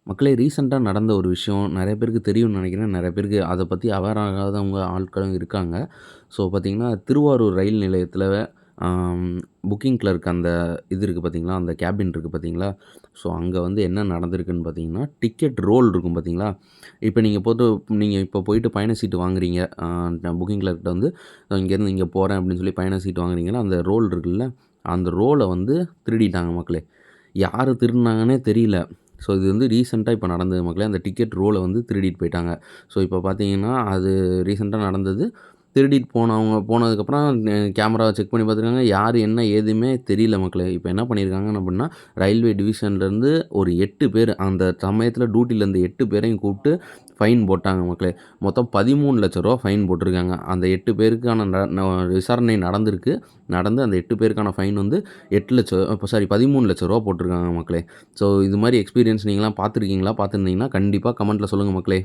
மக்களே ரீசென்ட்டா நடந்த ஒரு விஷயம் நெறைய பேருக்கு தெரியும்னு நெனைக்கிறேன். நெறைய பேருக்கு அத பத்தி அவேர் ஆகாதவங்க ஆட்களும் இருக்காங்க. ஸோ பார்த்தீங்கன்னா, திருவாரூர் ரயில் நிலையத்தில ஆம் புக்கிங் கிளர்க் அந்த இது இருக்கு பார்த்தீங்களா, அந்த கேபின் இருக்கு பார்த்தீங்களா, ஸோ அங்க வந்து என்ன நடந்திருக்குன்னு பார்த்தீங்கன்னா, டிக்கெட் ரோல் இருக்கும் பார்த்தீங்களா, இப்ப நீங்க இப்போ போயிட்டு பயண சீட்டு வாங்குறீங்க. புக்கிங் கிளர்க்ட்ட வந்து இங்கேருந்து இங்க போறேன் அப்படின்னு சொல்லி பயண சீட்டு வாங்குறீங்கன்னா, அந்த ரோல் இருக்குல்ல, அந்த ரோல வந்து திருடிட்டாங்க மக்களே. யாரு திருடுனாங்கன்னே தெரியல. ஸோ இது வந்து ரீசென்ட்டா இப்ப நடந்தது மக்களே. அந்த டிக்கெட் ரோல வந்து திருடிட்டு போயிட்டாங்க. ஸோ இப்ப பார்த்தீங்கன்னா, அது ரீசென்ட்டா நடந்தது. திருடிட்டு போனதுக்கப்புறம் கேமராவ செக் பண்ணி பார்த்துருக்காங்க. யாரு என்ன ஏதுமே தெரியல மக்களே. இப்ப என்ன பண்ணியிருக்காங்க அப்படின்னா, ரயில்வே டிவிஷன்லேருந்து ஒரு 8 பேரு அந்த சமயத்தில டியூட்டில இருந்த 8 பேரையும் கூப்பிட்டு ஃபைன் போட்டாங்க மக்களே. மொத்தம் ரூ. 13,00,000 ஃபைன் போட்டிருக்காங்க. அந்த 8 பேருக்கான ந ந விசாரணை நடந்திருக்கு. நடந்து அந்த 8 பேருக்கான ஃபைன் வந்து 8,00,000 சாரி ரூ. 13,00,000 போட்டிருக்காங்க மக்களே. ஸோ இது மாரி எக்ஸ்பீரியன்ஸ் நீங்கலாம் பார்த்துருக்கீங்களா? பார்த்துருந்தீங்கன்னா கண்டிப்பா கமெண்ட்ல சொல்லுங்க மக்களே.